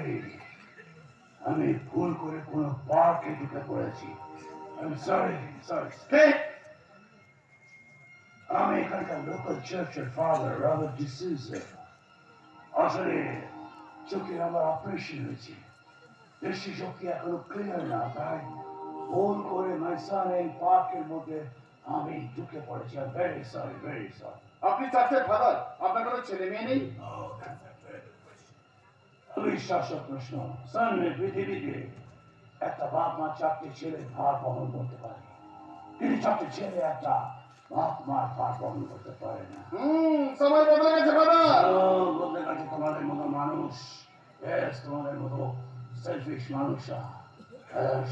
Sorry, আমি ভুল করে কোনো পার্কে ঢুকে পড়েছি। I'm sorry, sorry. আমি এখানকার লোকাল চার্চের ফাদার রবার্ট ডিসুজা। আসলে চোখের আমার অপারেশন হয়েছে, দৃষ্টি শক্তি এখনো ক্লিয়ার না, তাই ভুল করে মাই সন এই পার্কের মধ্যে আমি ঢুকে পড়েছি। Very sorry, very sorry. আপনি চার্চের ফাদার, আপনার কোনো ছেলে মেয়ে নেই? অবিশ্বাস্য প্রশ্ন। সন, পৃথিবীতে একটা বাপ মা চারটে ছেলে ভার বহন করতে পারে, কিন্তু চারটে ছেলে একটা বাপ মার ভার বহন করতে পারে না। সময় বদলে গেছে ফাদার। বদলে গেছে তোমাদের মতো মানুষ। তোমাদের মতো সেলফিশ মানুষরা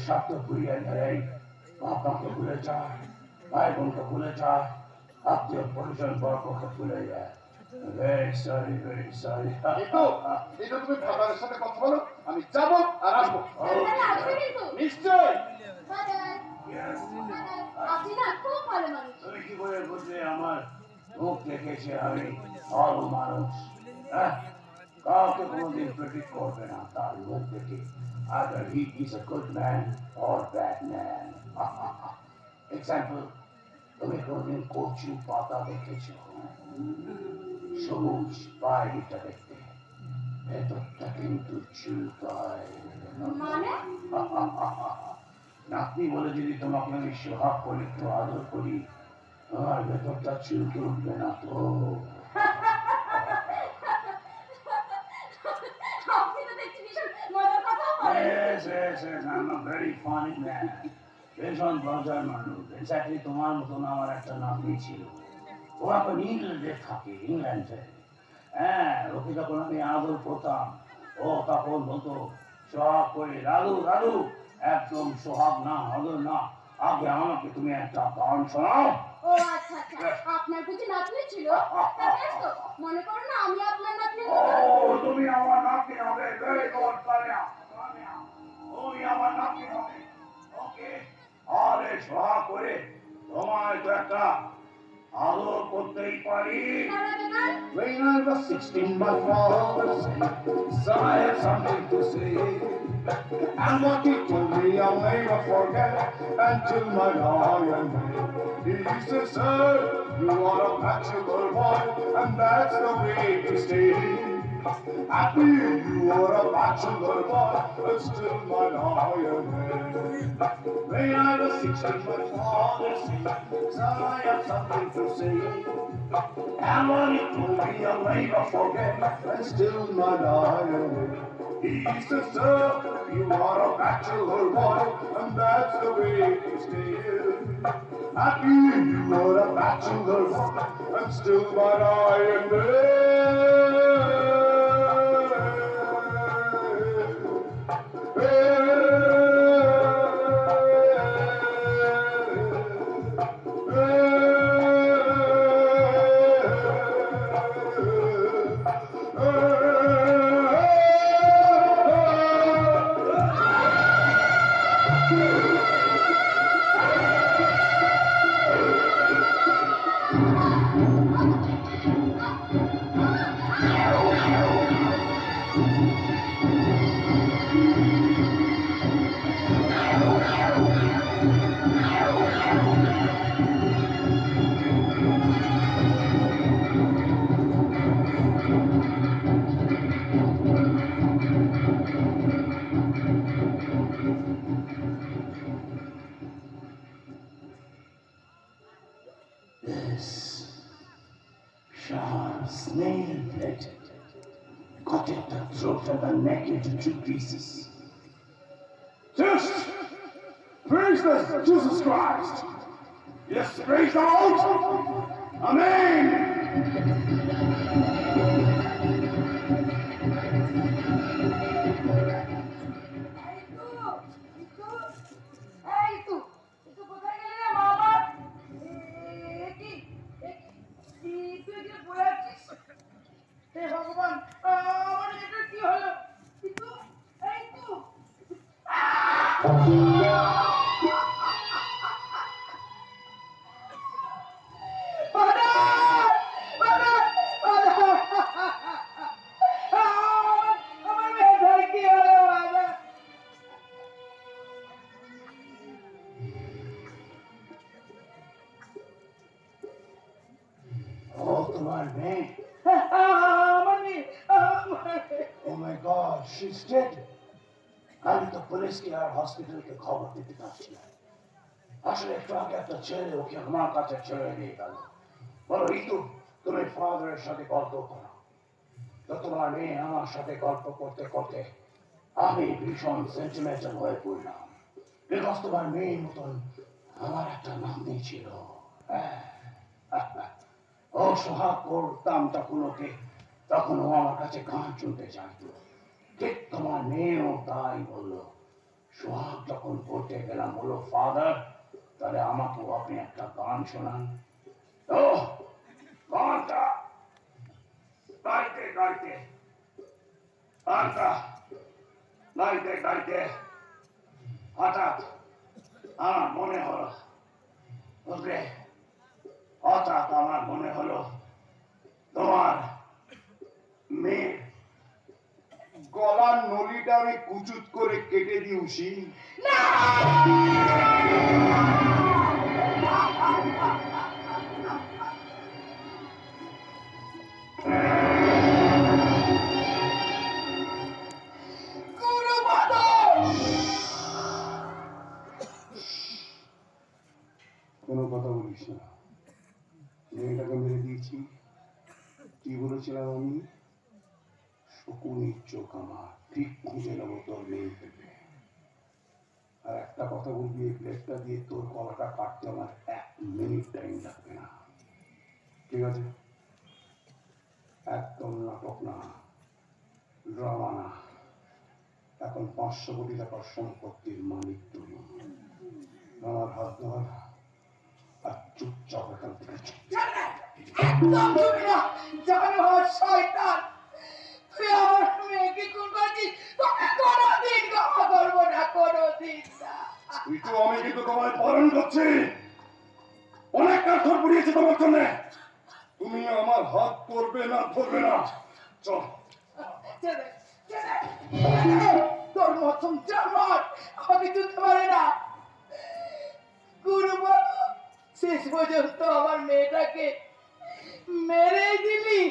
স্বার্থ পুরিয়ে নেয়, বাপ মাকে ভুলে যায়, ভাই বোনকে ভুলে যায়, আত্মীয় পরিজন বর্গকে ভুলে যায়। Very sorry, very sorry. এটা তুমি ফাদারের সাথে কথা বলো, আমি যাবো আর আসবো। নিশ্চয়। তুমি কি করে বুঝলে আমার মুখ দেখেছে আমি ভালো মানুষ? কাউকে কোনোদিন প্রেডিক্ট করবে না তার মুখ দেখে, either he is a good man or bad man. Example, তুমি কোনোদিন কচু পাতা দেখেছো? সবুজ বাইরেটা দেখতে, ভেতরটা কিন্তু চুলকায়। নাতনি বলে যদি তোমাকে আমি সোহাগ করে একটু আদর করি, আমার ভেতরটা চুলকে উঠবে না তো? Yes, yes, yes, I'm a very funny man. ভীষণ মজার মানুষ। এক্স্যাক্টলি তোমার মতন আমার একটা নাতনি ছিল, ও এখন ইংল্যান্ডে থাকে, ইংল্যান্ডে। হ্যাঁ, ওকে যখন আমি আদর করতাম, ও তখন বলতো সোহাগ করে, রাধু রাধু। একদম সোহাগ না, আদর না, আগে আমাকে তুমি একটা গান শোনাও। ও আচ্ছা আচ্ছা, আপনার বুঝি নাতনি ছিল? মনে করো না আমি আপনার নাতনি। ও তুমি আমার নাতনি হবে? ভেরি গুড, কালিয়া, তুমি আমার নাতনি হবে। ওকে, আরে সোহাগ করে তোমায় তো একটা আদর করতেই পারি। When I was 16, my father said, son, I have something to say. And what he told me I'll never forget until my dying day. He said, sir, you are a bachelor boy, and that's the way to stay. Happy you are a bachelor boy, but still my dying day. When I was 16, my father said, son, I have something to say. And what he told me I'll never forget, and still my dying day. He said, sir, you are a bachelor boy, and that's the way to stay. Happy you are a bachelor boy, and still my dying This sharp snail blade cut at the throat of the neck into two pieces. Just praise the Jesus Christ! Yes, praise the Lord! Amen! ভগবান, আমার এটা কি হলো? এই তো আমার মেয়েটার কি তোমার মেয়ে? আমার মেয়ে, আমার মেয়ে। Oh my God, she's dead. আমি তো পুলিশকে আর হসপিটালকে খবর দিতে পারছিলাম। আসলে একটু আগে একটা ছেলে ওকে আমার কাছে ছেড়ে দিয়ে গেল। বলো ঋতু, তুমি ফাদারের সাথে গল্প করো। তো তোমার মেয়ে আমার সাথে গল্প করতে করতে আমি ভীষণ সেন্টিমেন্টাল হয়ে পড়লাম। বিকজ তোমার মেয়ের মতন আমার একটা নাতনি ছিল। হ্যাঁ, ও সোহাগ করতাম তখন ওকে, তখন ও আমার কাছে গান শুনতে চাইতো। ঠিক তোমার মেয়েও তাই বললো। সোহাগ যখন পড়তে গেলাম বললো, ফাদার তাহলে আমাকেও আপনি একটা গান শোনান। তো গানটা গাইতে গাইতে গানটা গাইতে গাইতে হঠাৎ আমার মনে হলো, বুঝলে, হঠাৎ আমার মনে হলো তোমার মেয়ে। গলার নলিটা আমি কুচুত করে কেটে দিউছি। কোনো কথা বলিস না, মেয়েটাকে মেরে দিয়েছি। কি বলেছিলাম আমি? শকুনির চোখ আমার, ঠিক খুঁজে নেবো তোর মেয়ে থেকে। আর একটা কথা বলবি, এই প্লেটটা দিয়ে তোর গলাটা কাটতে আমার 1 মিনিট টাইম লাগবে না, ঠিক আছে? একদম নাটক না, ড্রামা না। এখন 500 কোটি টাকার সম্পত্তির মালিক তুমি। আমার হাত ধর আর চুপচাপ এখান থেকে একদম তুমি না, জানোয়ার শয়তান। তুই আমার মেয়েকে খুন করেছিস, তোকে কোনোদিন ক্ষমা করবো না, কোনোদিন না। তুই তো, আমি কিন্তু তোমায় পালন করছি। অনেক কাঠর পুড়িয়েছে তোমার জন্য। তুমি আমার হাত ধরবে না, ধরবে না। চল। ছেড়ে, ছেড়ে, ছেড়ে। তোর মতন জানোয়ার আমাকে চুলতে পারে না। গুরু বলো, শেষ পর্যন্ত আমার মেয়েটাকে মেরে দিলি।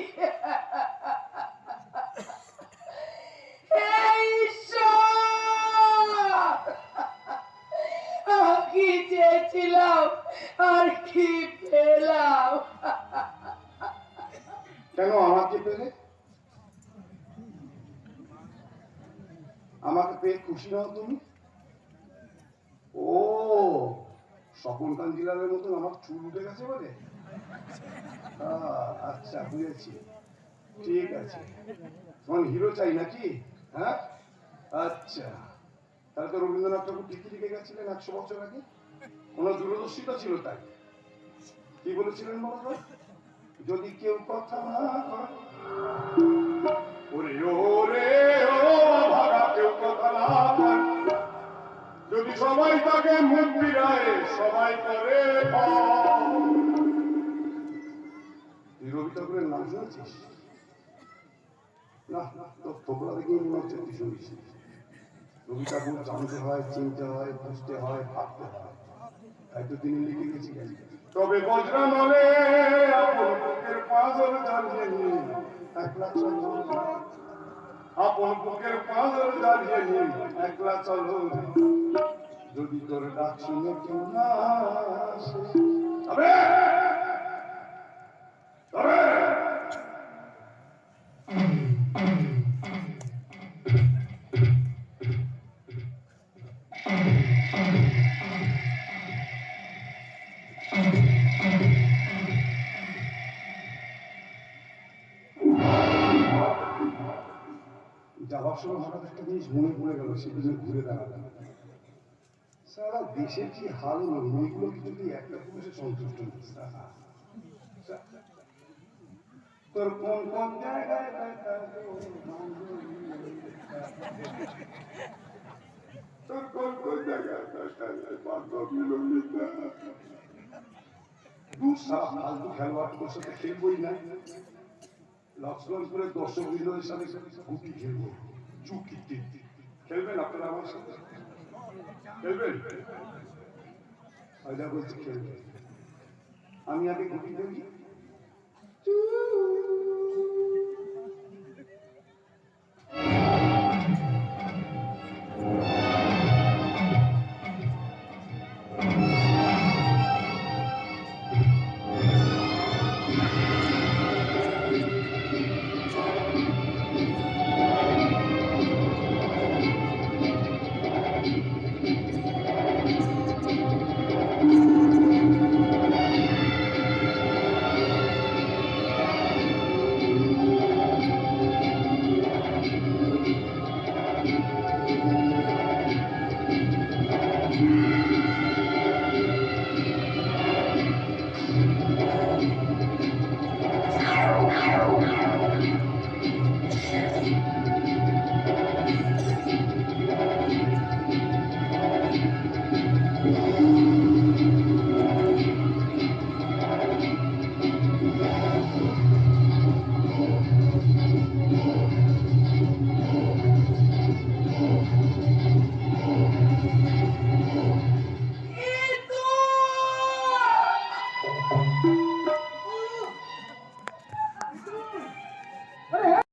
হে ঈশ্বর! কি চেয়েছিলাম আর কি পেলাম। কেন আমাকে পেলে? আমাকে পেয়ে খুশি নাও তুমি? ও, স্বপন কাঞ্জিলালের মতন আমার চুল উঠে গেছে বলে? আচ্ছা, বুঝেছি। ঠিক আছে, তোমার হিরো চাই নাকি? হ্যাঁ, আচ্ছা। তাহলে তো রবীন্দ্রনাথ ঠাকুর ঠিকই লিখে গেছিলেন 100 বছর আগে। ওনার দূরদর্শিতা ছিল তাই। কি বলেছিলেন বলো? যদি কেউ কথা না কয়, ওরে ওরে ও ভাগা, কেউ কথা না কয়, যদি সবাই তাকে মুখ ফিরায়, সবাই করে তুই রবি ঠাকুরের নাম শুনেছিস? না, তোর থোবড়া দেখে মনে হচ্ছে তুই শুনিস। রবি ঠাকুর জানতে হয়, চিনতে হয়, বুঝতে হয়, ভাবতে হয়, তাই তো তিনি লিখে গেছিলেন, তবে বজরা নলে আপন বুকের পাঁজর জ্বালিয়ে নিয়ে একলা চলো, আপন বুকের পাঁজর জ্বালিয়ে নিয়ে একলা চলো, যদি তোর ডাক শুনে কেউ না আসে। তবে তবে যাওয়ার সময় হঠাৎ একটা জিনিস মনে পড়ে গেল, সেদিকে ঘুরে দাঁড়ালাম। সারা দেশের কি হাল হলো, মেয়েগুলো কি যদি একটা পুরুষে সন্তুষ্ট হচ্ছে? তোর কোন কোন জায়গায় তোর কোন কোন জায়গায় ফালতু খেলোয়াড় তোর সাথে খেলবই না। লক্ষ্মণপুরের দর্শক বৃন্দদের সাথে গুটি খেলবো, চুক্তি খেলবেন আপনারা আমার সাথে? খেলবেন? বলছি খেলবেন। আমি আগে গুটি খেলি,